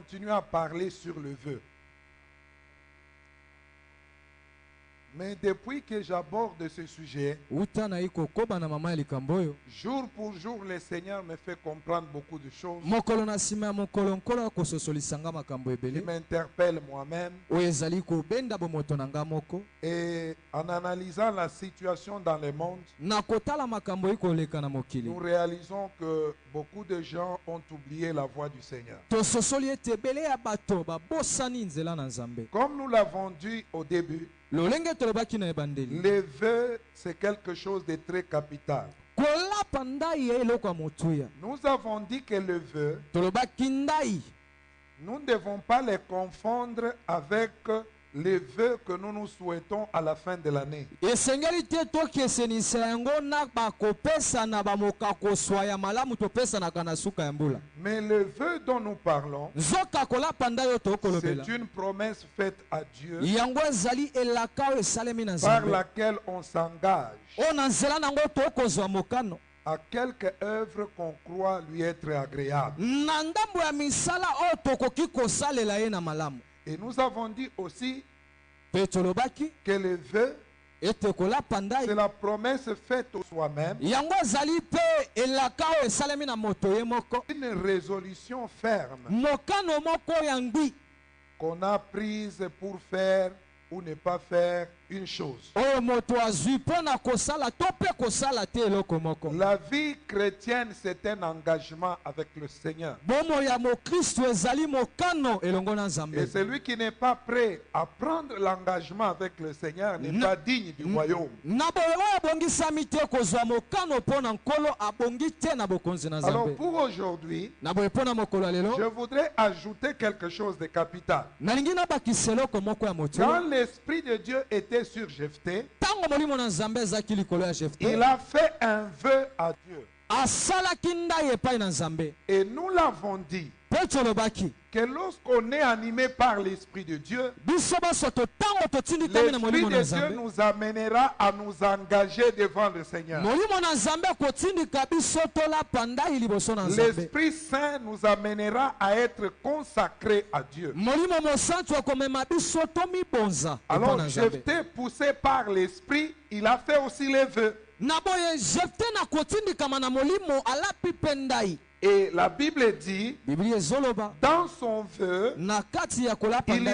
continuer à parler sur le vœu. Mais depuis que j'aborde ce sujet, jour pour jour, le Seigneur me fait comprendre beaucoup de choses. Il m'interpelle moi-même. Et en analysant la situation dans le monde, nous réalisons que beaucoup de gens ont oublié la voix du Seigneur. Comme nous l'avons dit au début, le vœu, c'est quelque chose de très capital. Nous avons dit que le vœu, nous ne devons pas les confondre avec les vœux que nous nous souhaitons à la fin de l'année. Mais le vœu dont nous parlons, c'est une promesse faite à Dieu par laquelle on s'engage à quelque œuvre qu'on croit lui être agréable. Et nous avons dit aussi que le vœu, c'est la promesse faite au soi-même, une résolution ferme qu'on a prise pour faire ou ne pas faire une chose. La vie chrétienne, c'est un engagement avec le Seigneur. Et celui qui n'est pas prêt à prendre l'engagement avec le Seigneur n'est pas digne du royaume. Alors pour aujourd'hui, je voudrais ajouter quelque chose de capital. Quand l'Esprit de Dieu était sur Jephthé, il a fait un vœu à Dieu. Et nous l'avons dit que lorsqu'on est animé par l'Esprit de Dieu, l'Esprit de Dieu nous amènera à nous engager devant le Seigneur. L'Esprit Saint nous amènera à être consacrés à Dieu. Alors Jephthé, poussé par l'Esprit, il a fait aussi les vœux. Et la Bible dit, dans son vœu, il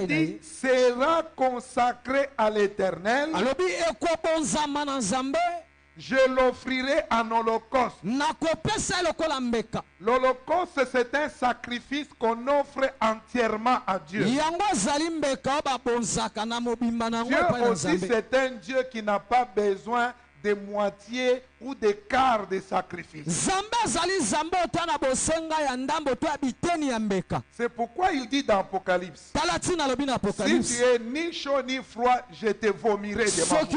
dit, sera consacré à l'Éternel. Je l'offrirai en holocauste. L'holocauste, c'est un sacrifice qu'on offre entièrement à Dieu. Dieu aussi, c'est un Dieu qui n'a pas besoin de moitié ou de quart de sacrifice. C'est pourquoi il dit dans Apocalypse, si tu es ni chaud ni froid, je te vomirai de ma bouche.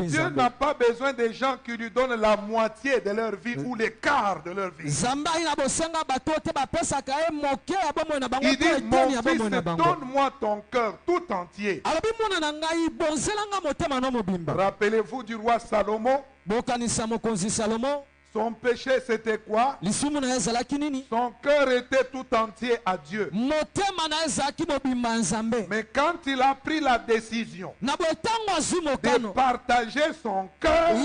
Dieu n'a pas besoin de gens qui lui donnent la moitié de leur vie ou le quart de leur vie. Il dit, mon fils, donne-moi ton cœur tout entier. Rappelez-vous du roi Salomon. Son péché, c'était quoi? Son cœur était tout entier à Dieu. Mais quand il a pris la décision de partager son cœur,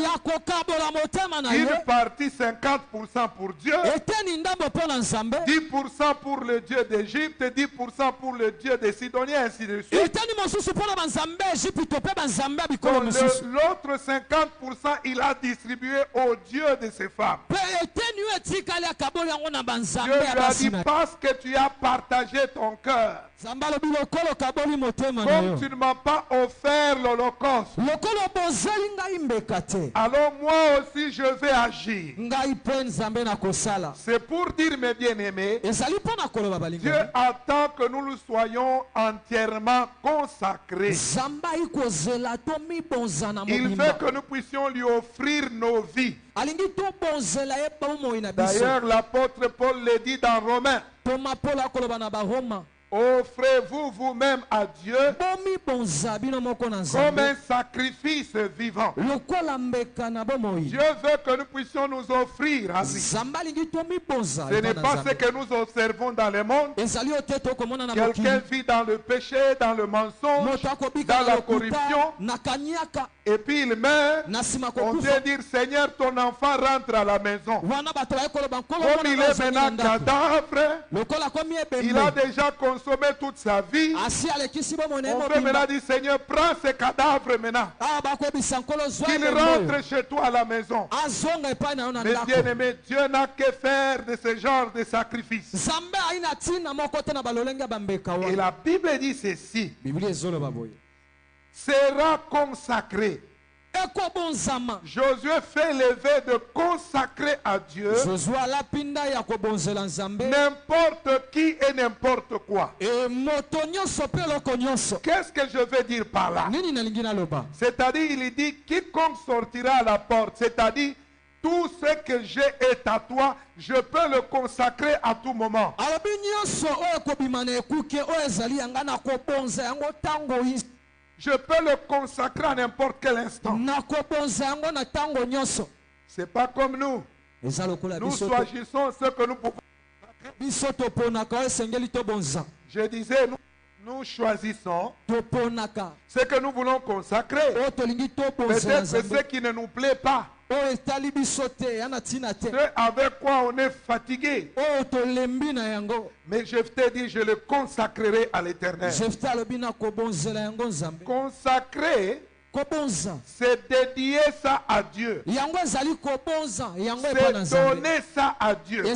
il partit 50% pour Dieu, 10% pour le Dieu d'Égypte, 10% pour le Dieu des Sidoniens, ainsi de suite. L'autre 50%, il a distribué au Dieu de ses femmes. Dieu lui a dit, parce que tu as partagé ton cœur, comme tu ne m'as pas offert l'holocauste, alors moi aussi je vais agir. C'est pour dire, mes bien-aimés, Dieu attend que nous le soyons entièrement consacrés. Il veut que nous puissions lui offrir nos vies. D'ailleurs, l'apôtre Paul le dit dans Romains. Offrez-vous vous-même à Dieu comme un sacrifice vivant. Dieu veut que nous puissions nous offrir à lui. Ce n'est pas ce que nous observons dans le monde. Quelqu'un vit dans le péché, dans le mensonge, dans la corruption. Et puis il meurt. On vient dire, Seigneur, ton enfant rentre à la maison. Comme il est maintenant cadavre, il a déjà consommé toute sa vie. On peut maintenant dire, Seigneur, prends ce cadavre maintenant. Qu'il rentre chez toi à la maison. Mais bien aimé, Dieu n'a que faire de ce genre de sacrifice. Et la Bible dit ceci. Sera consacré. Josué fait lever de consacrer à Dieu n'importe qui et n'importe quoi. Qu'est-ce que je veux dire par là? C'est-à-dire, il dit, quiconque sortira à la porte, c'est-à-dire, tout ce que j'ai est à toi, je peux le consacrer à tout moment. Je peux le consacrer à n'importe quel instant. Ce n'est pas comme nous. Nous choisissons ce que nous pouvons. Je disais, nous choisissons ce que nous voulons consacrer. Peut-être ce qui ne nous plaît pas. Ce avec quoi on est fatigué. Mais je te dis, je le consacrerai à l'Éternel. Consacrer, c'est dédier ça à Dieu. C'est donner ça à Dieu. Et il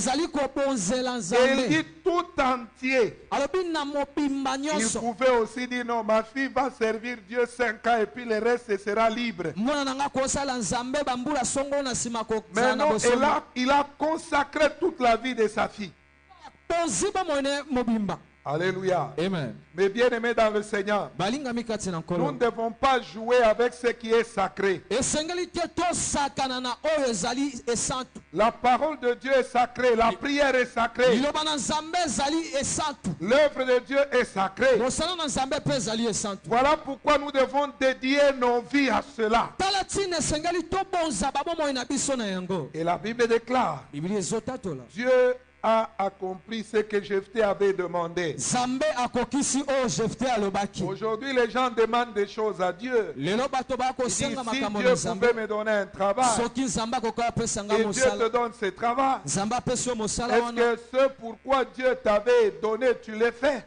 dit tout entier. Il pouvait aussi dire, non, ma fille va servir Dieu 5 ans et puis le reste ce sera libre. Mais non, il a consacré toute la vie de sa fille. Alléluia. Amen. Mais bien aimés dans le Seigneur, nous ne devons pas jouer avec ce qui est sacré. La parole de Dieu est sacrée, la prière est sacrée. L'œuvre de Dieu est sacrée. Voilà pourquoi nous devons dédier nos vies à cela. Et la Bible déclare, Dieu a accompli ce que Jephthé avait demandé. Aujourd'hui, les gens demandent des choses à Dieu. Ils disent, si Dieu pouvait me donner un travail, et Dieu te donne ce travail, est-ce que ce pourquoi Dieu t'avait donné, tu l'as fait?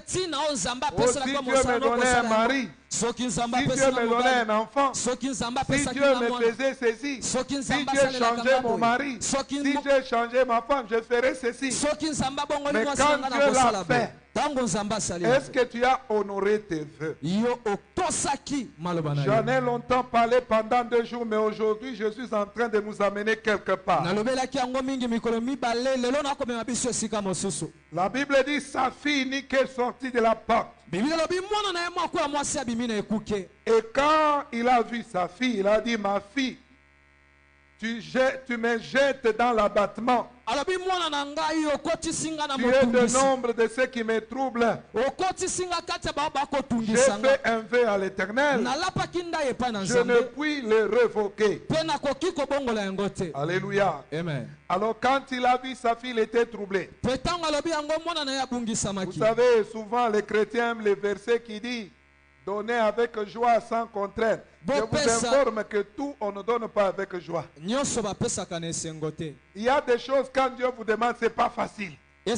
Si Dieu me donnait un mari, si Dieu me donnait un enfant, si Dieu me faisait ceci, si Dieu changeait mon mari, si Dieu changeait ma femme, je ferais ceci. Mais quand Dieu l'a fait, est-ce que tu as honoré tes vœux? J'en ai longtemps parlé pendant 2 jours, mais aujourd'hui je suis en train de nous amener quelque part. La Bible dit, sa fille n'est qu'elle sortie de la porte. Et quand il a vu sa fille, il a dit, ma fille, tu me jettes dans l'abattement. Tu es le nombre de ceux qui me troublent. J'ai fait un vœu à l'Éternel. Je ne puis le révoquer. Alléluia. Amen. Alors quand il a vu sa fille, il était troublé. Vous savez, souvent les chrétiens aiment les versets qui disent, donnez avec joie sans contrainte. Je vous informe que tout, on ne donne pas avec joie. Il y a des choses, quand Dieu vous demande, ce n'est pas facile. Même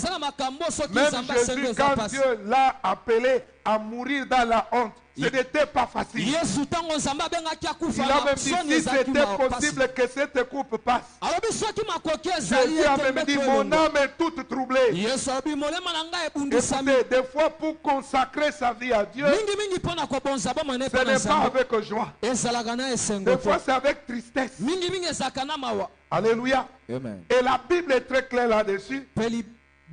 Jésus, quand Dieu l'a appelé à mourir dans la honte, ce n'était pas facile. Il a même dit, si c'était possible que cette coupe passe. Jésus a même dit, mon âme est toute troublée. Écoutez, des fois pour consacrer sa vie à Dieu, ce n'est pas avec joie. Des fois c'est avec tristesse. Alléluia. Amen. Et la Bible est très claire là-dessus.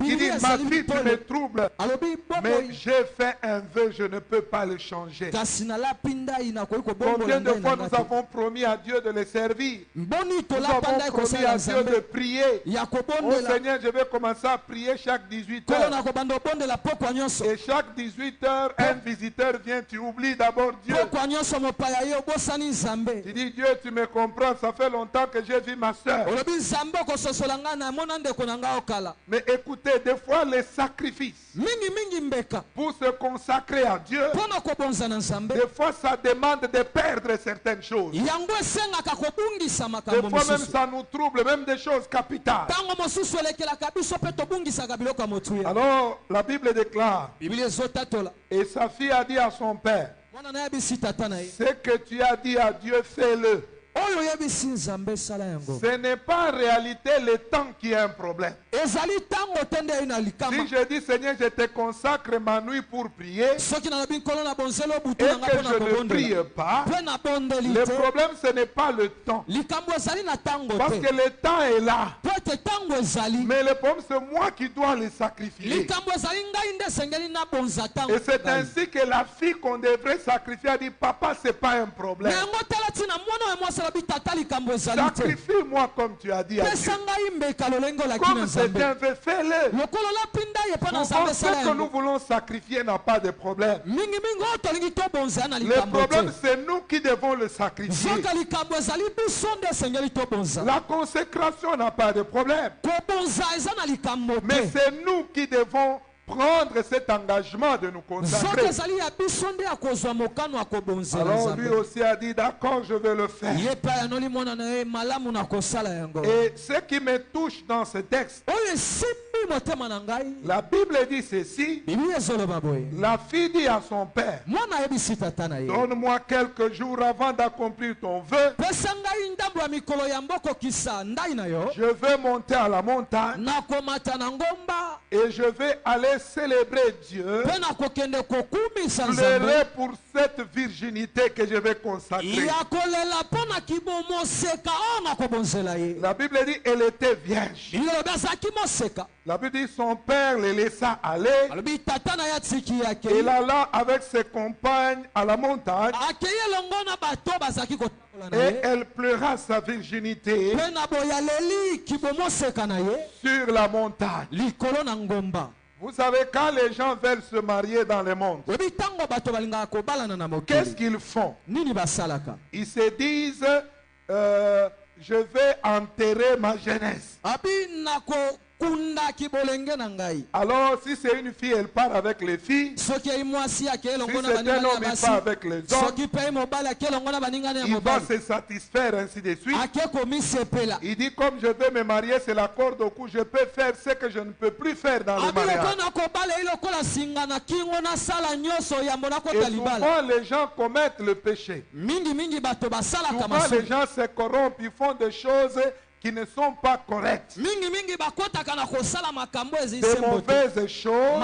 Il dit, ma fille, tu me troubles, mais j'ai fait un vœu, je ne peux pas le changer. Combien de fois nous avons promis à Dieu de le servir? Nous avons promis à Dieu de prier. Oh Seigneur, je vais commencer à prier chaque 18 heures. Et chaque 18 heures, un visiteur vient, tu oublies d'abord Dieu. Tu dis, Dieu, tu me comprends, ça fait longtemps que j'ai vu ma soeur. Mais écoutez, des fois les sacrifices pour se consacrer à Dieu, des fois ça demande de perdre certaines choses. Des fois même ça nous trouble, même des choses capitales. Alors la Bible déclare, et sa fille a dit à son père, ce que tu as dit à Dieu, fais-le. Ce n'est pas en réalité le temps qui est un problème. Si je dis, Seigneur, je te consacre ma nuit pour prier et que je ne prie pas, le problème ce n'est pas le temps. Parce que le temps est là. Mais le problème c'est moi qui dois le sacrifier. Et c'est ainsi que la fille qu'on devrait sacrifier a dit, papa, ce n'est pas un problème. Sacrifie-moi comme tu as dit à Dieu. Comme c'est un vœu, fais-le. Souvent, ce que nous voulons sacrifier n'a pas de problème. Le problème, c'est nous qui devons le sacrifier. La consécration n'a pas de problème. Mais c'est nous qui devons prendre cet engagement de nous consacrer. Alors lui aussi a dit, d'accord, je vais le faire. Et ce qui me touche dans ce texte, la Bible dit ceci. La fille dit à son père, donne-moi quelques jours avant d'accomplir ton vœu. Je vais monter à la montagne et je vais aller célébrer Dieu, pleurer pour cette virginité que je vais consacrer. La Bible dit elle était vierge. La Bible dit son père le laissa aller. Il alla avec ses compagnes à la montagne et elle pleura sa virginité sur la montagne. Vous savez, quand les gens veulent se marier dans le monde, qu'est-ce qu'ils font? Ils se disent, je vais enterrer ma jeunesse. Alors si c'est une fille, elle part avec les filles. Si c'est un homme, il part avec les hommes. Il va se satisfaire ainsi de suite. Il dit, comme je vais me marier, c'est la corde au cou, je peux faire ce que je ne peux plus faire dans le mariage. Et souvent les gens commettent le péché. Souvent les gens se corrompent, ils font des choses qui ne sont pas correctes, de mauvaises choses,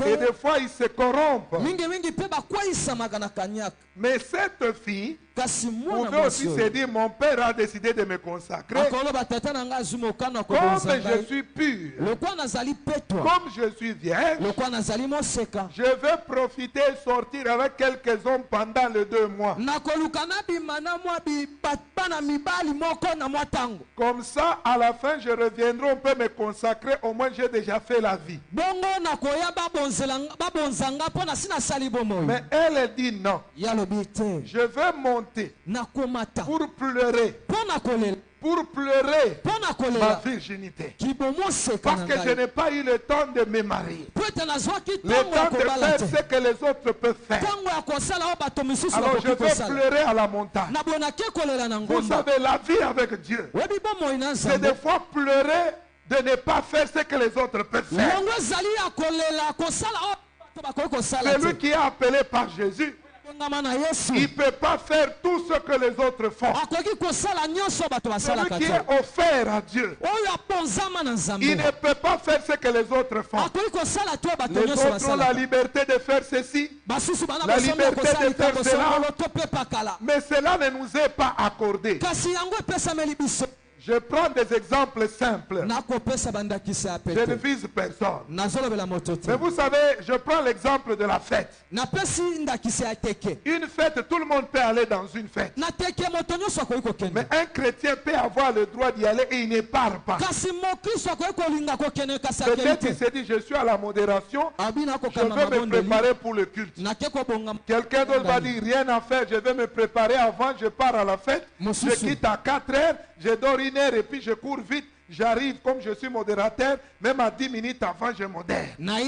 et des fois ils se corrompent. Mais cette fille pouvait aussi se dire, mon père a décidé de me consacrer. Comme je suis pur, comme je suis vierge, je vais profiter et sortir avec quelques hommes pendant les 2 mois. Comme ça, à la fin, je reviendrai, on peut me consacrer, au moins j'ai déjà fait la vie. Mais elle dit non. Je veux monter pour pleurer. Pour pleurer ma virginité. Parce que je n'ai pas eu le temps de me marier. Le temps de faire ce que les autres peuvent faire. Alors je vais pleurer à la montagne. Vous savez, la vie avec Dieu, c'est des fois pleurer de ne pas faire ce que les autres peuvent faire. Celui qui est appelé par Jésus, il ne peut pas faire tout ce que les autres font. Celui qui est offert à Dieu, il ne peut pas faire ce que les autres font. Les autres ont la liberté de faire ceci, la liberté de faire cela, mais cela ne nous est pas accordé. Je prends des exemples simples. Je ne vise personne. Mais vous savez, je prends l'exemple de la fête. Une fête, tout le monde peut aller dans une fête. Mais un chrétien peut avoir le droit d'y aller et il ne part pas. Peut-être il s'est dit, je suis à la modération, je vais me préparer pour le culte. Quelqu'un d'autre va dire, rien à faire, je vais me préparer avant, je pars à la fête, je quitte à 4 heures, je dors 1 heure et puis je cours vite. J'arrive comme je suis modérateur, même à 10 minutes avant, je modère. Donc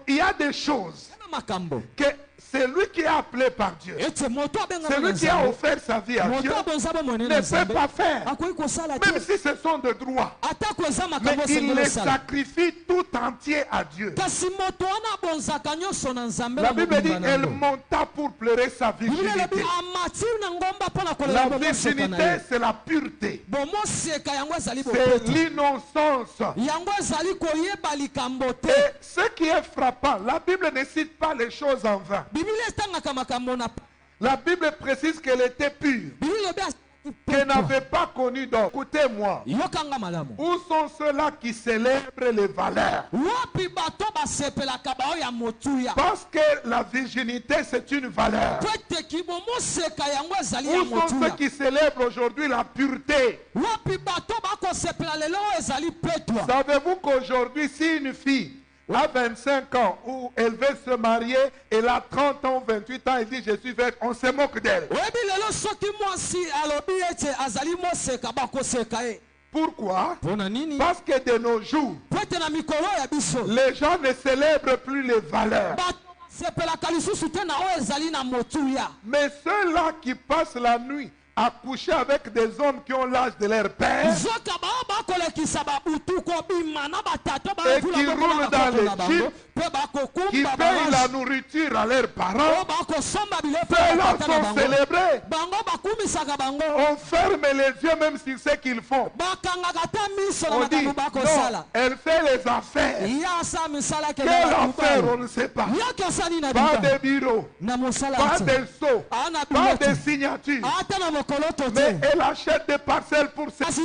il y a des choses que c'est lui qui est appelé par Dieu. C'est lui qui a offert sa vie à Dieu. Ne peut pas faire. Même si ce sont de droit. Mais il les sacrifie tout entier à Dieu. La Bible dit elle monta pour pleurer sa virginité. La virginité, c'est la pureté. C'est l'innocence. Et ce qui est frappant, la Bible ne cite pas les choses en vain. La Bible précise qu'elle était pure, qu'elle n'avait pas connu d'homme. Écoutez-moi. Où sont ceux-là qui célèbrent les valeurs? Parce que la virginité, c'est une valeur. Où sont ceux qui célèbrent aujourd'hui la pureté? Savez-vous qu'aujourd'hui, si une fille à 25 ans, où elle veut se marier, elle a 30 ans, 28 ans, elle dit je suis vierge, on se moque d'elle. Pourquoi? Parce que de nos jours, les gens ne célèbrent plus les valeurs. Mais ceux-là qui passent la nuit à coucher avec des hommes qui ont l'âge de leur père et qui roulent dans les jeeps, qui payent la nourriture à leurs parents, ceux-là sont célébrés. On ferme les yeux même sur ce qu'ils font. On dit non, elle fait les affaires. Quelle affaire, on ne sait pas. Pas de bureau, pas de sceaux, pas de signature. Mais elle achète des parcelles pour ça. C'est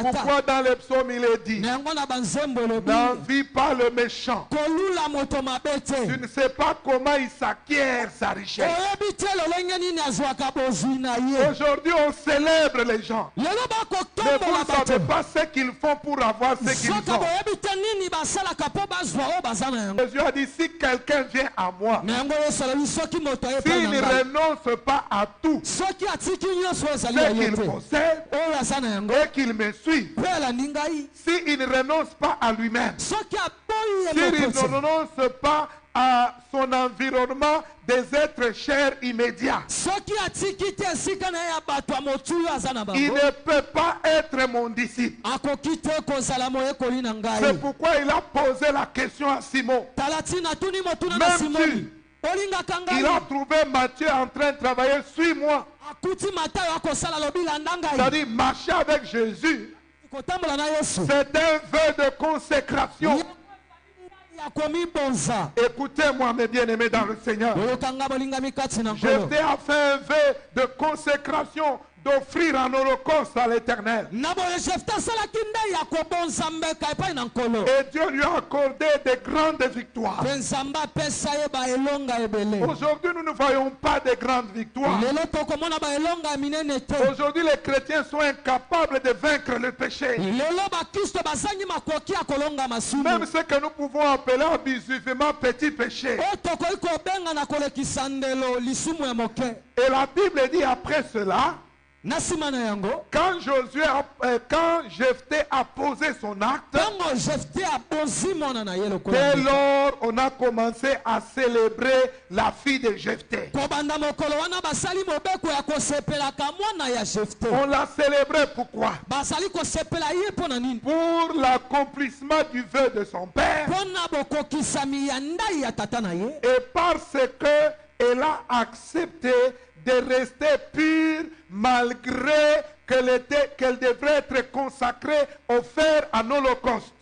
pourquoi dans les psaumes il est dit, n'envie pas le méchant. Tu ne sais pas comment il s'acquiert sa richesse. Aujourd'hui on célèbre les gens. Mais vous ne savez pas ce qu'ils font pour avoir ce qu'ils ont. Jésus a dit, si quelqu'un vient à moi, s'il ne renonce pas à tout ce qu'il possède et qu'il me suit, s'il ne renonce pas à lui-même, s'il ne renonce pas à son environnement des êtres chers immédiats, il ne peut pas être mon disciple. C'est pourquoi il a posé la question à Simon. Même il a trouvé Matthieu en train de travailler, suis-moi. C'est-à-dire marcher avec Jésus, c'est un vœu de consécration. Écoutez-moi mes bien-aimés dans le Seigneur. Jephthé a fait un vœu de consécration, d'offrir un holocauste à l'Éternel. Et Dieu lui a accordé de grandes victoires. Aujourd'hui, nous ne voyons pas de grandes victoires. Aujourd'hui, les chrétiens sont incapables de vaincre le péché. Même ce que nous pouvons appeler abusivement petit péché. Et la Bible dit après cela, quand Jephthé a posé son acte, dès lors on a commencé à célébrer la fille de Jephthé. On l'a célébré pourquoi? Pour l'accomplissement du vœu de son père et parce qu'elle a accepté de rester pure malgré qu'elle devrait être consacrée, offerte en holocauste.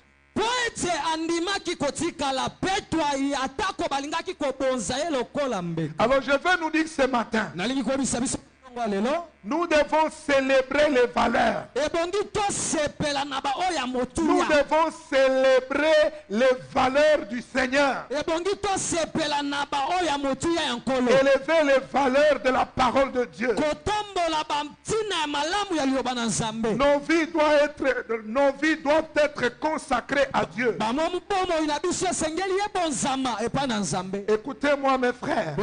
Alors je veux nous dire ce matin, Nous devons célébrer les valeurs. Nous devons célébrer les valeurs du Seigneur. Élever les valeurs de la parole de Dieu. Nos vies doivent être consacrées à Dieu. Écoutez-moi mes frères.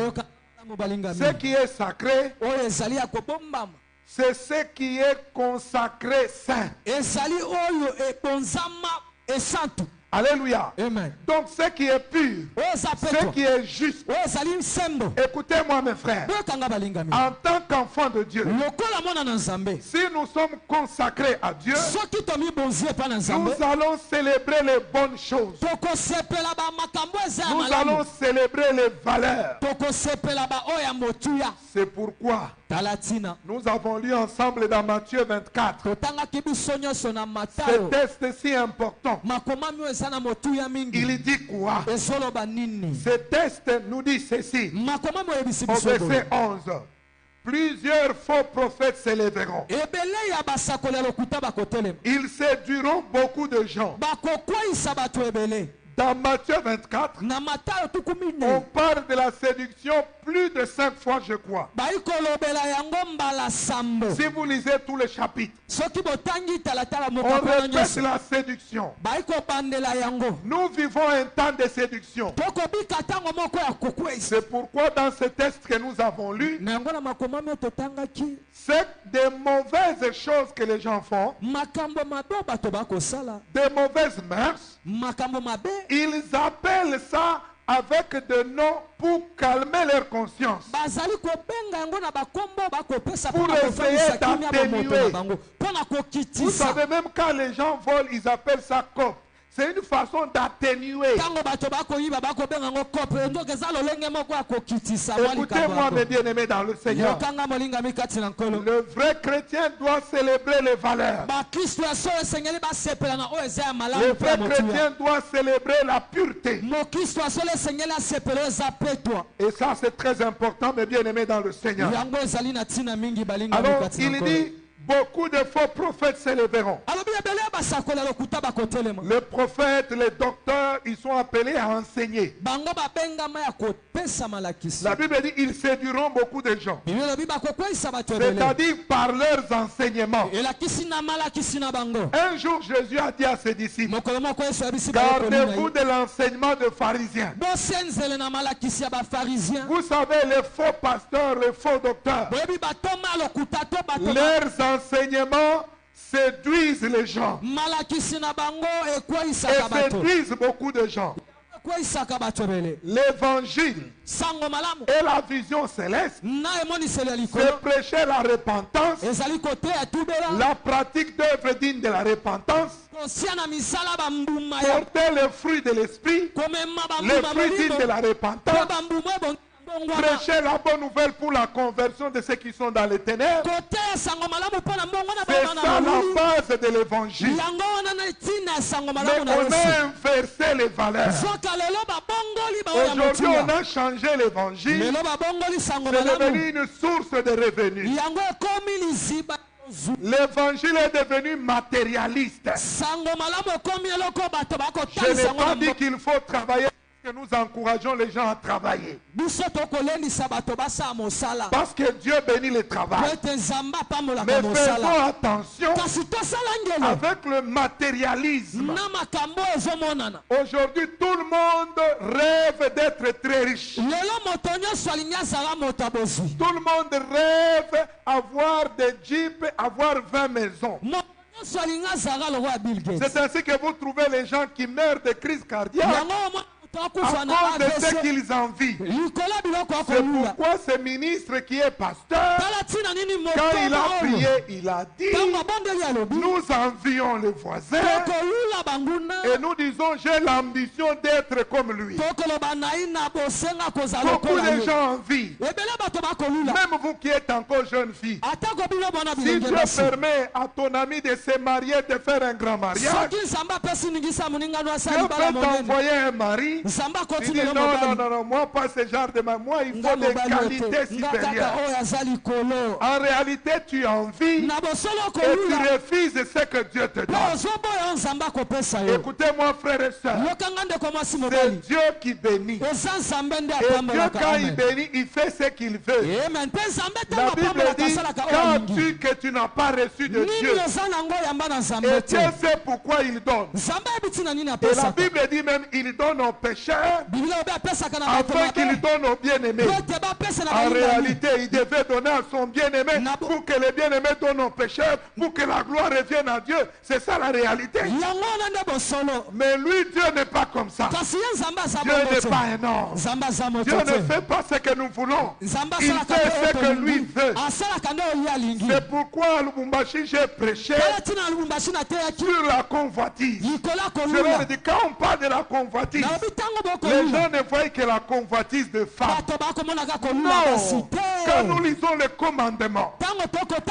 Ce qui est sacré, c'est ce qui est consacré saint. Alléluia. Amen. Donc ce qui est pur, ce qui est juste. Écoutez-moi mes frères. En tant qu'enfants de Dieu, si nous sommes consacrés à Dieu, nous allons célébrer les bonnes choses. Nous allons célébrer les valeurs. C'est pourquoi nous avons lu ensemble dans Matthieu 24. Ce texte si important. Il dit quoi? Ce texte nous dit ceci. Au verset 11. Plusieurs faux prophètes s'élèveront. Ils séduiront beaucoup de gens. Dans Matthieu 24, on parle de la séduction plus de 5 fois, je crois. Si vous lisez tout le chapitre, on répète la séduction. Nous vivons un temps de séduction. C'est pourquoi dans ce texte que nous avons lu, c'est des mauvaises choses que les gens font, des mauvaises mœurs. Ils appellent ça avec des noms pour calmer leur conscience, pour essayer d'atténuer. Vous savez, même quand les gens volent, ils appellent ça cop. C'est une façon d'atténuer. Écoutez-moi mes bien-aimés dans le Seigneur. Le vrai chrétien doit célébrer les valeurs. Le vrai chrétien doit célébrer la pureté. Et ça c'est très important mes bien-aimés dans le Seigneur. Alors il dit, beaucoup de faux prophètes s'élèveront. Les prophètes, les docteurs, ils sont appelés à enseigner. La Bible dit ils séduiront beaucoup de gens. C'est-à-dire par leurs enseignements. Un jour Jésus a dit à ses disciples, gardez-vous de l'enseignement des pharisiens. Vous savez, les faux pasteurs, les faux docteurs, leurs enseignements séduisent les gens et séduisent beaucoup de gens. L'évangile et la vision céleste, c'est prêcher la repentance, la pratique d'œuvres dignes de la repentance, porter le fruit de l'esprit, les fruits dignes de la repentance, prêcher la bonne nouvelle pour la conversion de ceux qui sont dans les ténèbres. C'est ça la base de l'évangile. Mais on a inversé les valeurs. Aujourd'hui on a changé l'évangile. C'est devenu une source de revenus. L'évangile est devenu matérialiste. Je n'ai pas dit qu'il faut travailler, que nous encourageons les gens à travailler. Parce que Dieu bénit le travail. Mais faisons attention avec le matérialisme. Aujourd'hui, tout le monde rêve d'être très riche. Tout le monde rêve avoir des jeeps, avoir 20 maisons. C'est ainsi que vous trouvez les gens qui meurent de crise cardiaque à cause de ce qu'ils envient. C'est pourquoi ce ministre qui est pasteur, quand il a prié, il a dit, nous envions les voisins Et nous disons, j'ai l'ambition d'être comme lui. Beaucoup de gens envient. Même vous qui êtes encore jeune fille. Si Dieu permet à ton ami de se marier, de faire un grand mariage, Dieu peut t'envoyer un mari. Tu dis non, moi pas ce genre de mari. Moi il faut des qualités supérieures. En réalité tu envies et tu refuses ce que Dieu te donne. Écoutez-moi frères et sœurs, c'est Dieu qui bénit. Et Dieu quand il bénit, il fait ce qu'il veut. La Bible dit, quand que tu n'as pas reçu de Dieu, et Dieu sait pourquoi il donne. Et la Bible dit même, il donne aux pécheurs afin qu'il donne aux bien-aimés. En réalité, il devait donner à son bien-aimé pour que le bien-aimé donne aux pécheurs, pour que la gloire revienne à Dieu. C'est ça la réalité. Mais lui, Dieu n'est pas comme ça. Dieu n'est pas un homme. Dieu ne fait pas ce que nous voulons. Il fait ce que lui veut. C'est pourquoi à Lubumbashi j'ai prêché sur la convoitise. Je leur ai dit, quand on parle de la convoitise, les gens ne voient que la convoitise de femmes. Non, quand nous lisons les commandements,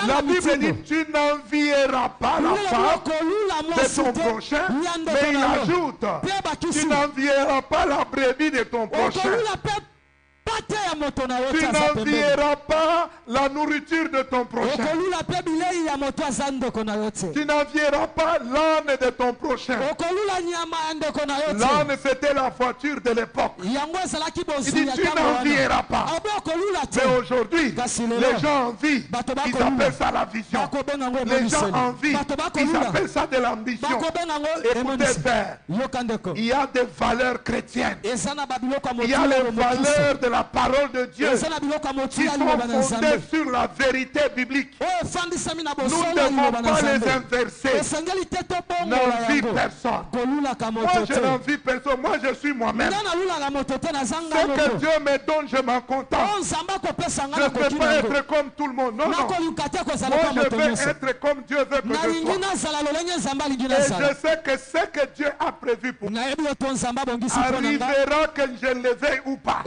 la Bible dit, tu n'envieras pas la femme de ton prochain, mais il ajoute, tu n'envieras pas la brebis de ton prochain. Tu n'envieras pas la nourriture de ton prochain. Tu n'envieras pas l'âne de ton prochain. L'âne, c'était la voiture de l'époque. Il dit, tu n'envieras pas. Mais aujourd'hui, les gens envient. Ils appellent ça la vision. Les gens envient. Ils appellent ça de l'ambition. Écoutez, Père, il y a des valeurs chrétiennes. Il y a les valeurs de la parole de Dieu qui sont fondées sur la vérité biblique. Nous ne devons pas les inverser. N'envie personne. Moi je n'envie personne. Moi je suis moi-même. Ce que Dieu me donne, je m'en contente. Je ne veux pas être comme tout le monde. Non, non. Moi je veux être comme Dieu veut que je sois. Et je sais que ce que Dieu a prévu pour moi arrivera que je le veuille ou pas.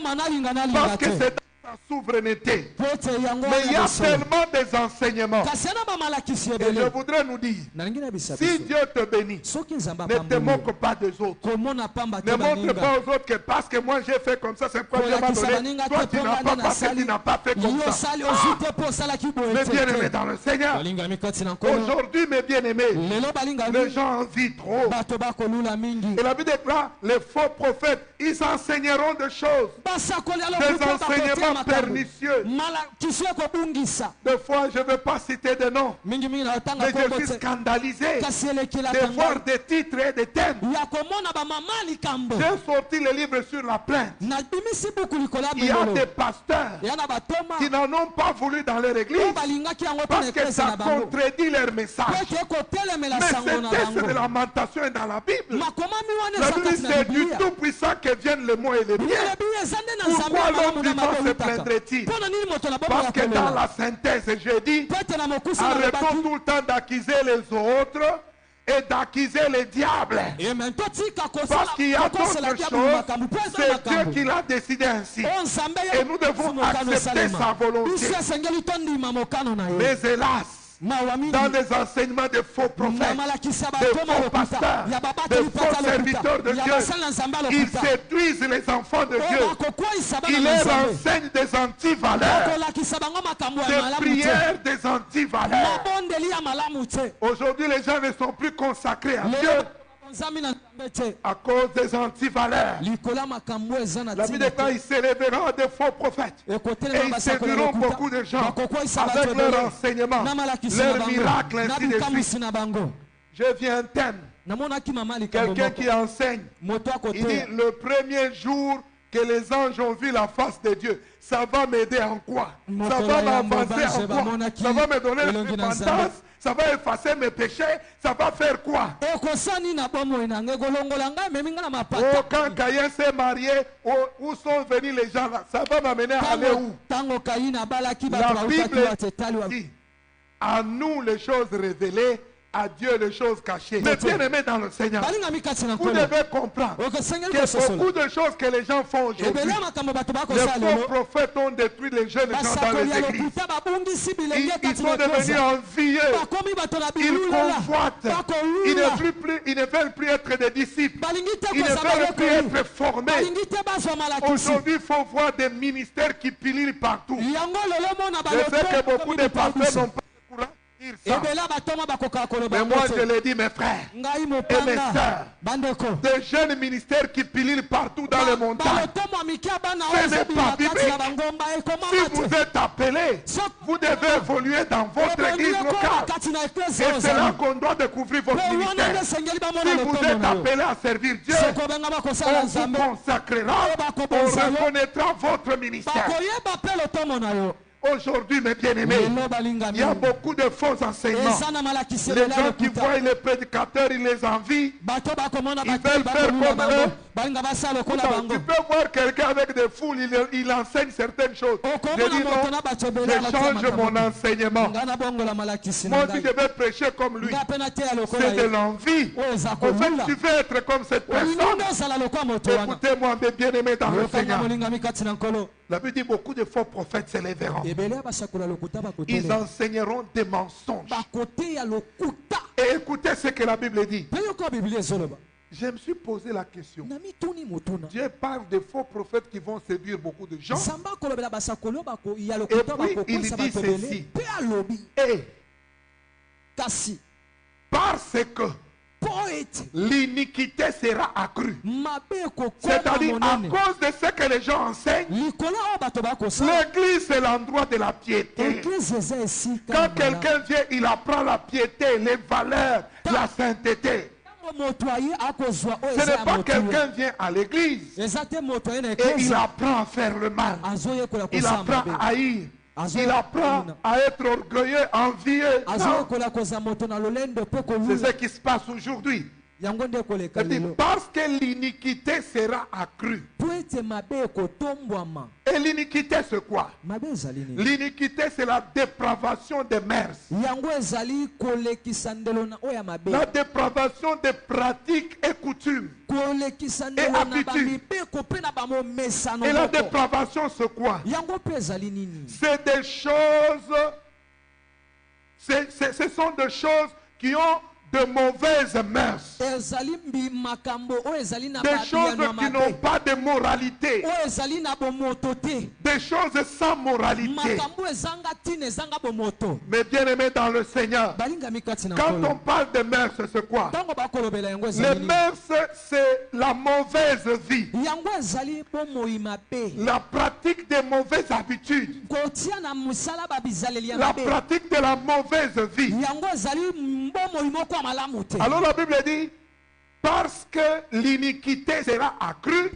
Parce que c'est dans sa souveraineté. Mais il y a tellement des enseignements. Et je voudrais nous dire, si Dieu te bénit, ne te moque pas des autres. Ne montre pas aux autres que parce que moi j'ai fait comme ça, c'est quoi Dieu m'a donné. Toi tu n'as pas passé, tu n'as pas fait comme ça. Mes bien-aimés dans le Seigneur, aujourd'hui mes bien-aimés, les gens envient trop. Et la Bible déclare, les faux prophètes, ils enseigneront des choses, des enseignements pernicieux. Des fois, je ne veux pas citer de noms, mais je suis scandalisé de voir des titres et des thèmes. J'ai sorti le livre sur la plainte. Il y a des pasteurs qui n'en ont pas voulu dans leur église parce que ça contredit leur message. Mais c'est texte de lamentation et dans la Bible. La Bible dit c'est du Tout-Puissant que viennent le mot et le bien. Pourquoi l'homme vivant se plaindrait-il? Parce que dans la synthèse, j'ai dit, arrêtons tout le temps d'accuser les autres et d'accuser les diables. Parce qu'il y a d'autres choses, c'est Dieu qui l'a décidé ainsi. Et nous devons accepter sa volonté. Mais hélas, dans les enseignements de faux prophètes, de faux pasteurs, de faux serviteurs de Dieu, ils séduisent les enfants de Dieu. Ils leur enseignent des antivaleurs, des prières des antivaleurs. Aujourd'hui, les gens ne sont plus consacrés à Dieu à cause des antivaleurs. La Bible déclare, ils s'élèveront des faux prophètes et ils séduiront beaucoup de gens avec leur enseignement, leur miracle, ainsi de suite. Je viens un thème. Quelqu'un qui enseigne, il dit le premier jour que les anges ont vu la face de Dieu, ça va m'aider en quoi? Ça va m'avancer en quoi? Ça va me donner l'indépendance? Ça va effacer mes péchés? Ça va faire quoi? Oh, quand Caïn s'est marié, où sont venus les gens là? Ça va m'amener à aller où? La Bible dit, à nous les choses révélées, à Dieu les choses cachées. Mais bien aimé dans le Seigneur, vous devez comprendre que beaucoup de choses que les gens font aujourd'hui, les faux prophètes ont détruit les jeunes gens dans les églises. Ils sont devenus envieux. Ils convoitent. Ils ne veulent plus être des disciples. Ils ne veulent plus être formés. Aujourd'hui, il faut voir des ministères qui pilulent partout. Je sais que beaucoup de pasteurs n'ont pas le courage. Mais moi je l'ai dit mes frères et mes sœurs, des jeunes ministères qui pilulent partout dans le montagnes, ce n'est pas biblique. Si vous êtes appelés, vous devez évoluer dans votre église locale. Et c'est là qu'on doit découvrir votre ministère. Si vous êtes appelés à servir Dieu, on vous consacrera, on reconnaîtra votre ministère. Aujourd'hui, mes bien-aimés, il y a beaucoup de faux enseignements. Les gens qui voient les prédicateurs, ils les envient. Ils veulent faire comme eux. Tu peux voir quelqu'un avec des foules, il enseigne certaines choses. Je dis non, je change mon enseignement. Moi aussi, je vais prêcher comme lui. C'est de l'envie. En fait, tu veux être comme cette personne. Écoutez-moi, mes bien-aimés dans le Seigneur. La Bible dit beaucoup de faux prophètes s'élèveront. Ils enseigneront des mensonges. Et écoutez ce que la Bible dit. Je me suis posé la question. Dieu parle de faux prophètes qui vont séduire beaucoup de gens. Et puis il dit ceci. Et parce que l'iniquité sera accrue. C'est-à-dire à cause de ce que les gens enseignent, l'église c'est l'endroit de la piété. Quand quelqu'un vient, il apprend la piété, les valeurs, la sainteté. Ce n'est pas quelqu'un vient à l'église et il apprend à faire le mal. Il apprend à haïr. Il apprend à être orgueilleux, envieux. C'est ce qui se passe aujourd'hui. Parce que l'iniquité sera accrue. Et l'iniquité c'est quoi? L'iniquité c'est la dépravation des mœurs. La dépravation des pratiques et coutumes et habitudes. Et la dépravation c'est quoi? C'est des choses, ce sont des choses qui ont de mauvaises mœurs, des choses qui n'ont pas de moralité, des choses sans moralité. Mais bien aimé dans le Seigneur, quand on parle de mœurs, c'est quoi? Les mœurs, c'est la mauvaise vie, la pratique des mauvaises habitudes, la pratique de la mauvaise vie. Alors la Bible dit, parce que l'iniquité sera accrue,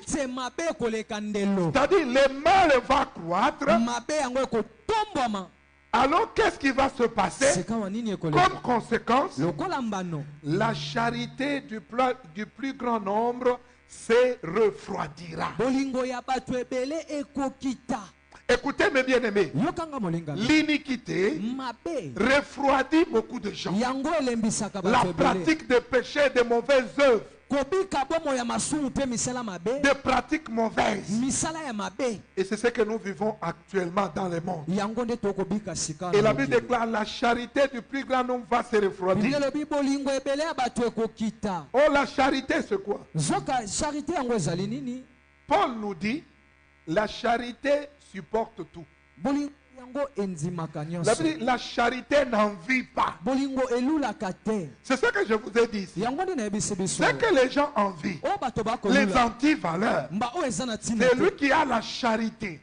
c'est-à-dire le mal va croître. Alors qu'est-ce qui va se passer? Comme conséquence, la charité du plus grand nombre se refroidira. Écoutez mes bien-aimés, l'iniquité refroidit beaucoup de gens. La pratique de péché, de mauvaises œuvres, de pratiques mauvaises. Et c'est ce que nous vivons actuellement dans le monde. Et la Bible déclare la charité du plus grand nombre va se refroidir. Oh, la charité c'est quoi? Paul nous dit, la charité supporte tout. La charité n'envie pas. C'est ce que je vous ai dit ici. C'est que les gens envient, les antivaleurs. C'est lui qui a la charité.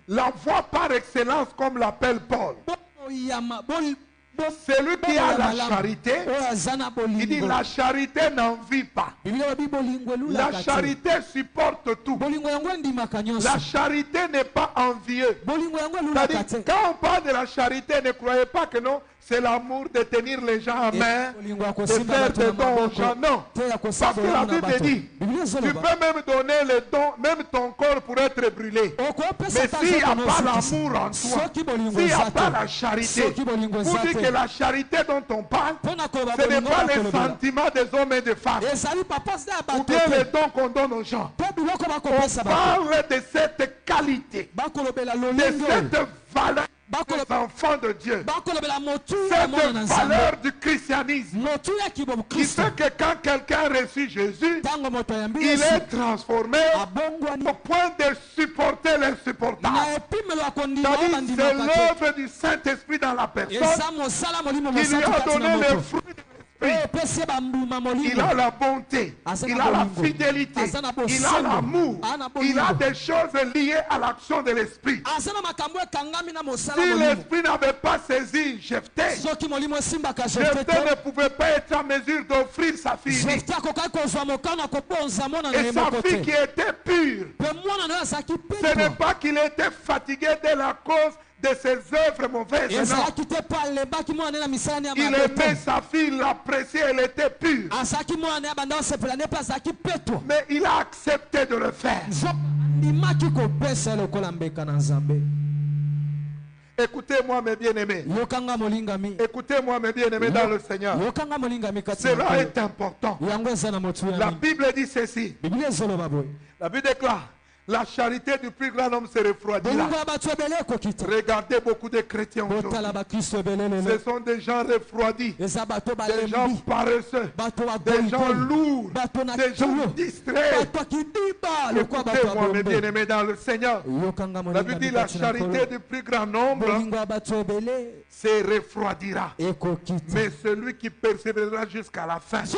La voie par excellence, comme l'appelle Paul. C'est lui qui a la charité. Il dit la charité n'envie pas. La charité supporte tout. La charité n'est pas envieuse. Quand on parle de la charité, ne croyez pas que non, c'est l'amour de tenir les gens en main, de faire des dons aux gens. Non. Parce que la Bible dit, tu peux même donner les dons, même ton corps pour être brûlé. Mais s'il n'y a pas l'amour en toi, s'il n'y a pas la charité, vous dites que la charité dont on parle, ce n'est pas les sentiments des hommes et des femmes, ou bien les dons qu'on donne aux gens. On parle de cette qualité, de cette valeur des enfants de Dieu, cette valeur du christianisme qui fait que quand quelqu'un reçut Jésus, il est transformé au point de supporter l'insupportable. C'est l'œuvre du Saint-Esprit dans la personne qui lui a donné le fruit de l'Esprit. Il a la bonté, il a la fidélité, il a l'amour, il a des choses liées à l'action de l'Esprit. Si l'Esprit n'avait pas saisi Jephthé, Jephthé ne pouvait pas être en mesure d'offrir sa fille. Et sa fille qui était pure, ce n'est pas qu'il était fatigué de la cause de ses œuvres mauvaises. Il aimait sa fille, il l'appréciait, elle était pure. Mais il a accepté de le faire. Écoutez-moi mes bien-aimés. Écoutez-moi mes bien-aimés dans le Seigneur. Cela est important. La Bible dit ceci. La Bible déclare: la charité du plus grand homme se refroidira. Regardez beaucoup de chrétiens aujourd'hui. Ce sont des gens refroidis, des gens paresseux, des gens lourds, des gens distraits. Écoutez-moi mes bien-aimés dans le Seigneur. La Bible dit: la charité du plus grand nombre se refroidira. Mais celui qui persévérera jusqu'à la fin. C'est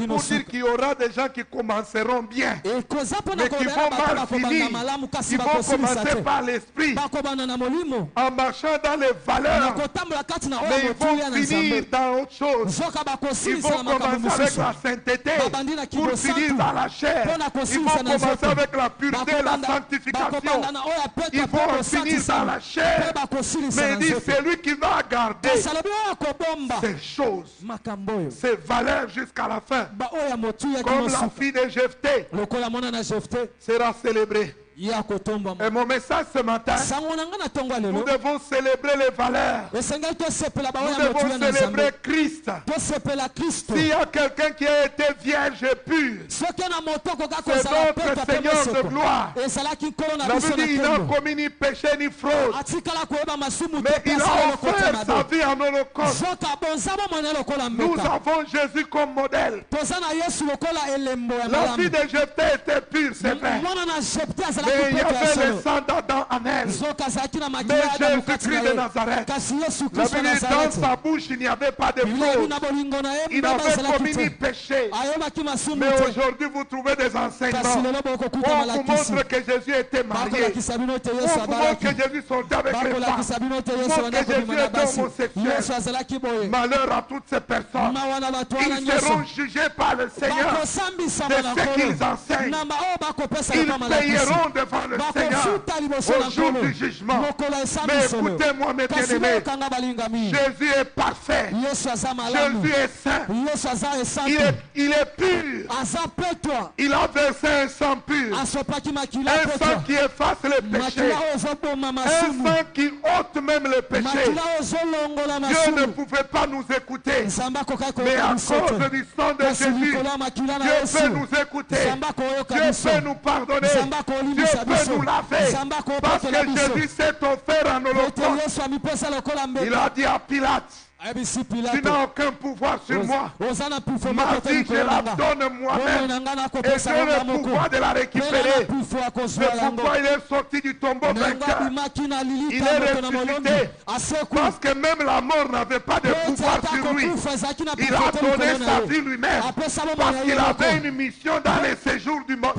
pour dire qu'il y aura des gens qui commenceront bien, mais qui vont mal finir. Ils vont commencer par l'esprit, en marchant dans les valeurs, mais ils vont finir dans autre chose. Ils vont commencer avec la sainteté pour finir dans la chair. Ils vont commencer avec la pureté et la sanctification. Ils vont finir dans la chair. Mais il dit: celui qui va garder ces choses, ces valeurs jusqu'à la fin, comme la fille de Jephthé, sera célébré. Et mon message ce matin, nous devons célébrer les valeurs. Nous devons célébrer Christ. S'il y a quelqu'un qui a été vierge et pur, c'est notre Seigneur de gloire. La Bible dit: il n'a commis ni péché ni fraude, mais il a offert sa vie en holocauste. Nous avons Jésus comme modèle. La fille de Jephthé était pure, c'est vrai, mais il y avait le sang d'Adam en elle. Mais Jésus-Christ de Nazareth, la Bible dit: dans sa bouche il n'y avait pas de fraude, il n'avait commis ni péché. Mais aujourd'hui vous trouvez des enseignements. On vous montre que Jésus était marié, on vous montre que Jésus sortait avec les femmes, on montre que Jésus était homosexuel. Malheur à toutes ces personnes. Ils seront jugés par le Seigneur de ce qu'ils enseignent. Ils payeront devant le Seigneur au jour du jugement. Mais écoutez-moi mes bien-aimés, Jésus est parfait, Jésus est saint, il est pur, il a versé un sang pur, un sang qui efface le péché, un sang qui ôte même le péché. Dieu ne pouvait pas nous écouter, mais à cause du sang de Jésus, Dieu peut nous écouter, Dieu peut nous pardonner, Dieu peut nous laver, parce que Jésus s'est offert en holocauste. Il a dit à Pilate: tu n'as aucun pouvoir sur moi. Ma vie, je la donne moi-même. Et j'ai le pouvoir de la récupérer. C'est pourquoi il est sorti du tombeau vainqueur. Il est ressuscité. Parce que même la mort n'avait pas de pouvoir sur lui. Il a donné sa vie lui-même. Parce qu'il avait une mission dans les séjours du monde.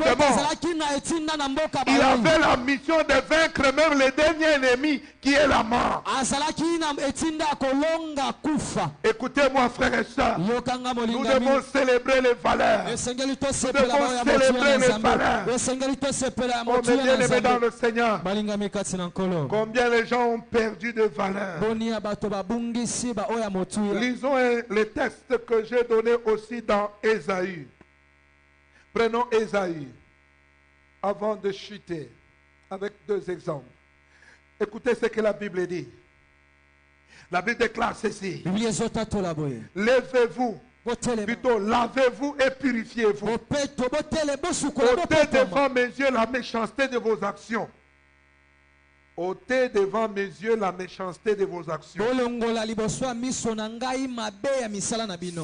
Il avait la mission de vaincre même le dernier ennemi qui est la mort. Écoutez-moi, frères et sœurs. Nous devons célébrer les valeurs. Nous devons célébrer les valeurs. Oh, mes bien-aimés dans le Seigneur. Combien les gens ont perdu de valeur. Lisons les textes que j'ai donnés aussi dans Ésaïe. Prenons Ésaïe avant de chuter avec deux exemples. Écoutez ce que la Bible dit. La Bible déclare ceci. Levez-vous, plutôt lavez-vous et purifiez-vous. Ôtez devant mes yeux la méchanceté de vos actions. Ôtez devant mes yeux la méchanceté de vos actions.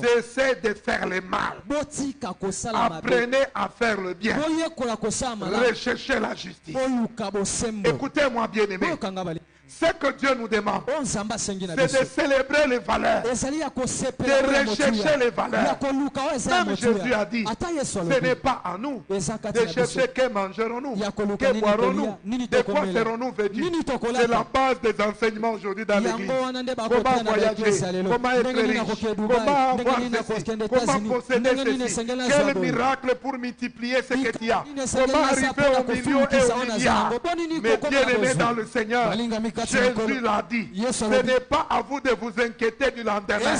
Cessez de faire le mal. Apprenez à faire le bien. Recherchez la justice. Écoutez-moi, bien-aimés. Ce que Dieu nous demande, c'est de célébrer les valeurs, de rechercher les valeurs. Même Jésus a dit, ce n'est pas à nous de chercher que mangerons-nous, que boirons-nous, de quoi serons-nous vêtus. C'est la base des enseignements aujourd'hui dans l'église. Comment voyager, comment être riche, comment avoir ceci, comment posséder ceci, quel miracle pour multiplier ce que tu as, comment arriver au million et au milliard. Mais bien aimé dans le Seigneur, Jésus l'a dit, ce n'est pas à vous de vous inquiéter du lendemain. Un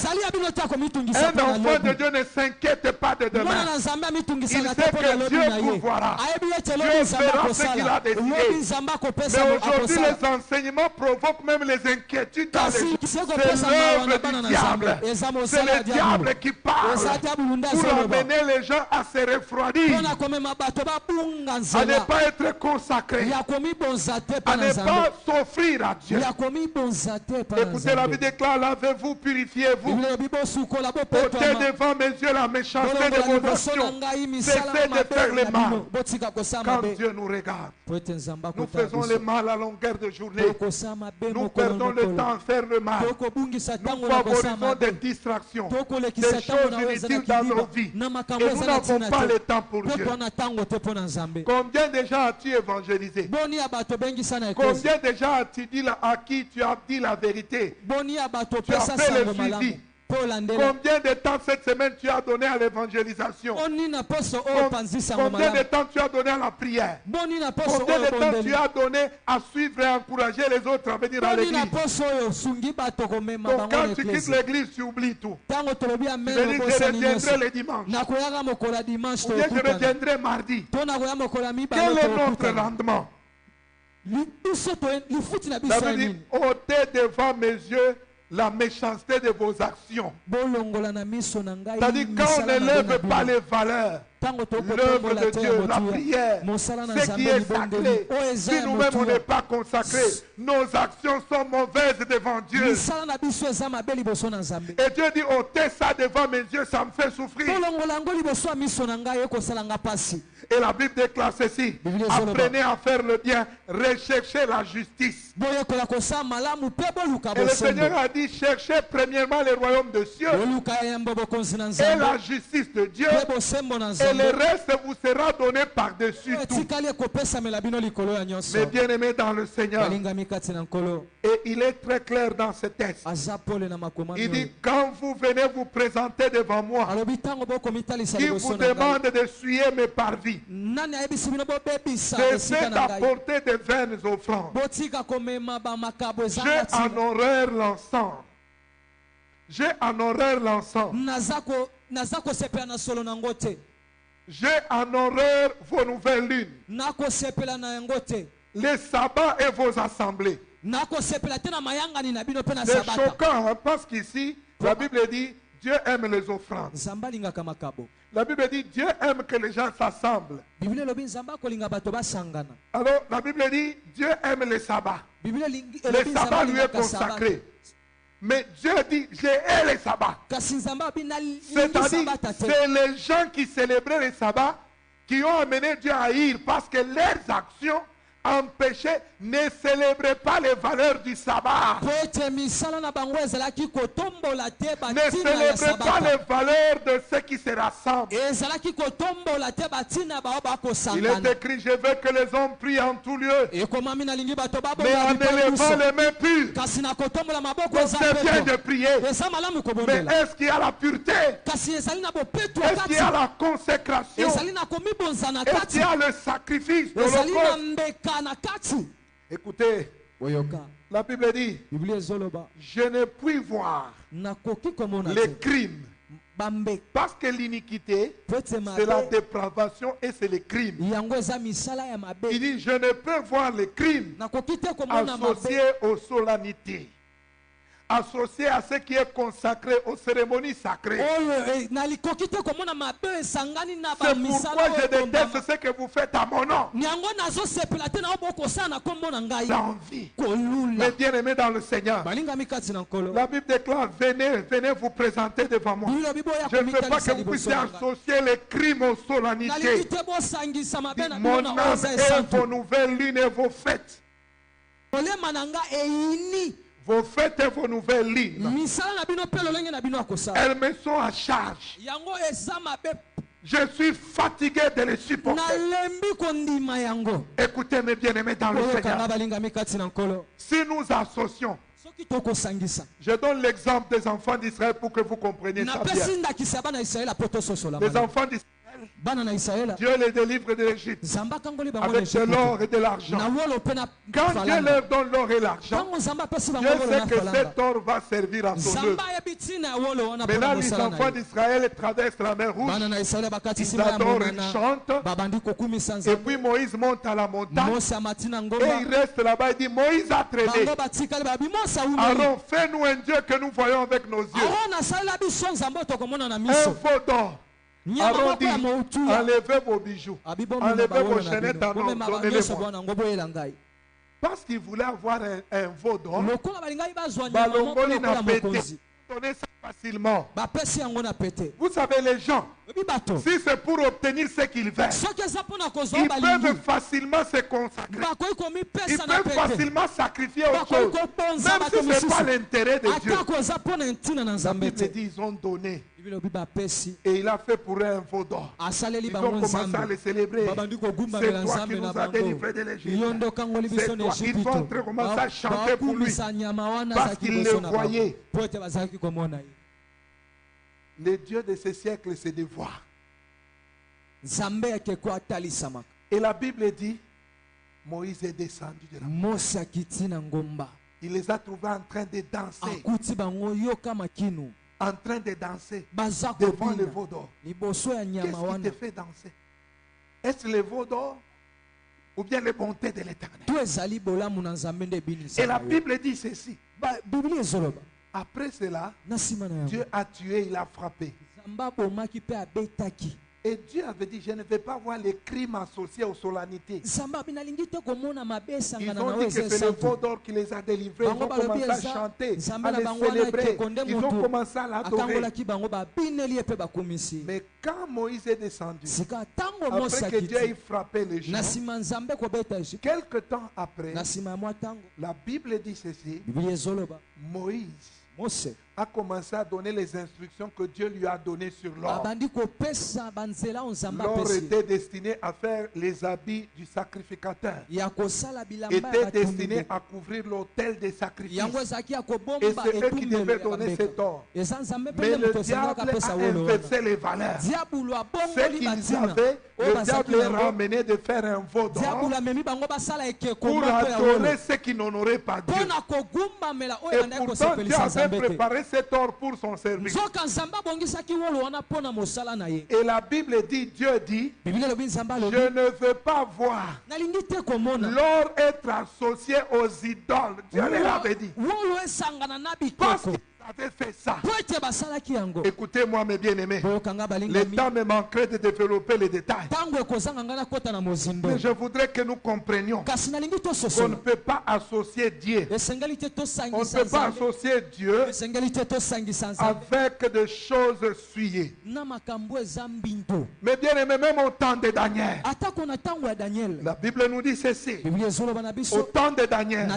enfant de Dieu ne s'inquiète pas de demain. Il sait que Dieu pourvoira. Dieu fera ce qu'il a décidé. Mais aujourd'hui, les enseignements provoquent même les inquiétudes dans les gens. C'est l'œuvre du diable. C'est le diable qui parle pour amener les gens à se refroidir, à ne pas être consacrés, à ne pas s'offrir à Dieu. Écoutez, la Bible déclare, lavez-vous, purifiez-vous. Ôtez devant mes yeux la méchanceté de vos actions. Cessez de faire le mal. Quand Dieu nous regarde, nous faisons le mal à longueur de journée. Nous perdons le temps à faire le mal. Nous favorisons des distractions, des choses inutiles dans nos vies. Et nous n'avons pas le temps pour Dieu. Combien de gens as-tu évangélisé? Combien de gens as-tu dit à qui tu as dit la vérité? Tu as fait le suivi. Combien de temps cette semaine tu as donné à l'évangélisation? Combien de temps tu as donné à la prière? Combien de temps tu as donné à suivre et encourager les autres à venir à l'église? Donc quand tu quittes l'église, tu oublies tout. Tu veux dire, je reviendrai le dimanche. Ou bien je reviendrai mardi. Quel est notre rendement? Ça veut dire, ôtez devant mes yeux la méchanceté de vos actions. C'est-à-dire, quand on n'élève pas les valeurs, l'œuvre de Dieu, la prière, ce qui est sacré, si nous-mêmes on n'est pas consacrés, nos actions sont mauvaises devant Dieu. Et Dieu dit, ôtez ça devant mes yeux, ça me fait souffrir. Et la Bible déclare ceci: apprenez à faire le bien, recherchez la justice. Et le Seigneur a dit, cherchez premièrement le royaume de Dieu et la justice de Dieu, et le reste vous sera donné par-dessus tout. Mais bien aimé dans le Seigneur, et il est très clair dans ce texte. Il dit, quand vous venez vous présenter devant moi, qui vous demande d'essuyer mes parvis, cessez d'apporter des vaines offrandes. J'ai en horreur l'encens. J'ai en horreur l'encens. J'ai en horreur vos nouvelles lunes, les sabbats et vos assemblées. C'est choquant, hein, parce qu'ici, la Bible dit, Dieu aime les offrandes. La Bible dit, Dieu aime que les gens s'assemblent. Alors, la Bible dit, Dieu aime les sabbats. Les sabbats lui est consacré. Mais Dieu dit, j'ai aimé les sabbats. C'est-à-dire, c'est les gens qui célébraient les sabbats qui ont amené Dieu à haïr, parce que leurs actions empêchaient, ne célébraient pas les valeurs du sabbat. Ne célébraient pas les valeurs de ceux qui se rassemblent. Il est écrit, je veux que les hommes prient en tout lieu, mais en élevant les mains pures. c'est bien de prier. Mais est-ce qu'il y a la pureté? Est-ce qu'il y a la consécration? Est-ce qu'il y a le sacrifice de l'Holocauste? Écoutez, la Bible dit, je ne puis voir les crimes. Parce que l'iniquité, c'est la dépravation et c'est les crimes. Il dit, je ne peux voir les crimes associés aux solennités, associés à ce qui est consacré aux cérémonies sacrées. C'est pourquoi je déteste ce que vous faites à mon nom. L'envie. Mes bien-aimés dans le Seigneur, la Bible déclare, venez, venez vous présenter devant moi. Je ne veux pas que vous puissiez associer les crimes aux solennités. Mon âme est vos nouvelles lunes et vos fêtes. Vos fêtes et vos nouvelles lignes, elles me sont à charge. Je suis fatigué de les supporter. Écoutez mes bien-aimés dans le Seigneur. Si nous associons, je donne l'exemple des enfants d'Israël pour que vous compreniez ça bien. Les enfants d'Israël, Dieu les délivre de l'Égypte avec de l'or et de l'argent. Quand Dieu leur donne l'or et l'argent, Dieu sait que cet or va servir à son œuvre. Maintenant, les enfants d'Israël traversent la mer Rouge. Ils adorent, ils chantent. Et puis Moïse monte à la montagne. Et il reste là-bas et dit, Moïse a traîné. Aaron, fais-nous un Dieu que nous voyons avec nos yeux. Un faux d'or. Aaron dit, enlevez vos bijoux, enlevez vos chaînettes à nous, donnez-les-moi. Parce qu'il voulait avoir un veau d'or, Balongoli n'a pété. Donner ça facilement. Vous savez, les gens, si c'est pour obtenir ce qu'ils veulent, ils peuvent facilement se consacrer. Ils peuvent facilement sacrifier autre chose. Même si ce n'est pas l'intérêt de Dieu. La Bible dit, ils ont donné. Et il a fait pour eux un veau d'or. Ils ont commencé à les célébrer. C'est toi qui nous as délivrés de l'Égypte. C'est toi. Ils ont commencé à chanter pour lui. Parce qu'ils le voyaient. Le Dieu de ce siècle se dévoile. Et la Bible dit, Moïse est descendu de la montagne. Il les a trouvés en train de danser. En train de danser devant le veau d'or. Qu'est-ce qui te fait danser? Est-ce le veau d'or ou bien les bontés de l'Éternel? Et la Bible dit ceci. Après cela, Dieu a tué, il a frappé. Et Dieu avait dit, je ne vais pas voir les crimes associés aux solennités. Ils ont dit que c'est le veau d'or qui les a délivrés. Ils ont commencé à chanter, à les célébrer. Ils ont commencé à l'adorer. Mais quand Moïse est descendu, après que Dieu ait frappé les gens, quelque temps après, la Bible dit ceci, Moïse a commencé à donner les instructions que Dieu lui a données sur l'or. L'or était destiné à faire les habits du sacrificateur. Était destiné à couvrir l'autel des sacrifices. Et c'est eux qui devaient donner cet or. Mais le diable a inversé les valeurs. Ce qu'ils avaient, le diable leur a amené de faire un veau d'or pour adorer ceux qui n'honoraient pas Dieu. Et pourtant Dieu avait préparé cet or pour son service. Et la Bible dit, Dieu dit, je ne veux pas voir l'or être associé aux idoles. Dieu l'avait dit. Parce qu'il avait fait ça. Écoutez-moi mes bien-aimés. Le temps me manquerait de développer les détails. Mais je voudrais que nous comprenions qu'on ne peut pas associer Dieu. On ne peut pas associer Dieu avec des choses souillées. Mais bien-aimés, même au temps de Daniel, la Bible nous dit ceci. Au temps de Daniel,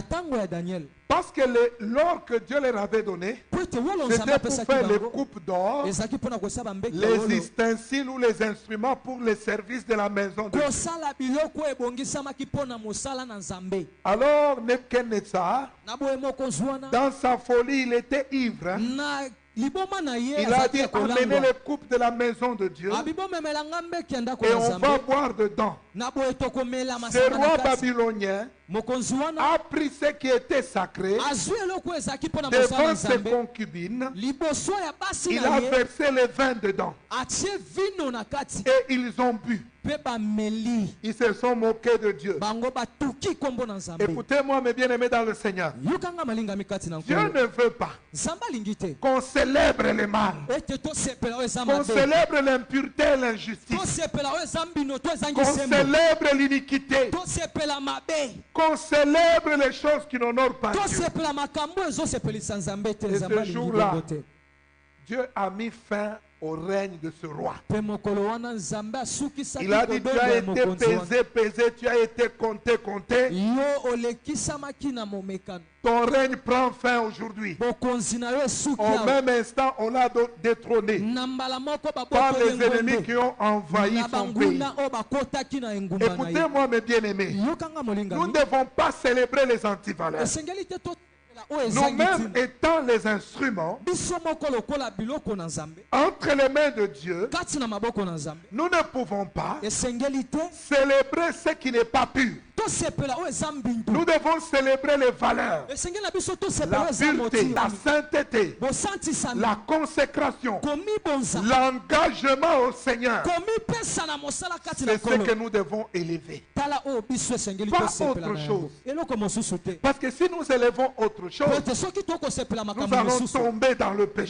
Parce que l'or que Dieu leur avait donné, c'était pour faire les coupes d'or, les ustensiles ou les instruments pour les services de la maison de Dieu. Alors Nebuchadnezzar, dans sa folie, il était ivre. Il a dit, amenez les coupes de la maison de Dieu et on va boire dedans. Ce roi babylonien a pris ce qui était sacré devant ses concubines. Il a versé le vin dedans et ils ont bu. Ils se sont moqués de Dieu. Écoutez-moi, mes bien-aimés dans le Seigneur. Dieu ne veut pas qu'on célèbre le mal, qu'on célèbre l'impureté et l'injustice, qu'on célèbre l'iniquité, qu'on célèbre les choses qui n'honorent pas Dieu. Et ce jour-là, Dieu a mis fin au règne de ce roi. Il a dit, tu as été pesé, tu as été compté. Ton règne prend fin aujourd'hui. Au même instant, on l'a détrôné par les ennemis qui ont envahi son pays. Écoutez-moi, mes bien-aimés, nous ne devons pas célébrer les antivaleurs. Nous-mêmes étant les instruments entre les mains de Dieu, nous ne pouvons pas célébrer ce qui n'est pas pur. Nous devons célébrer les valeurs, la pureté, la sainteté, la consécration, l'engagement au Seigneur. C'est ce que nous devons élever. Pas autre chose. Parce que si nous élevons autre chose, nous allons tomber dans le péché.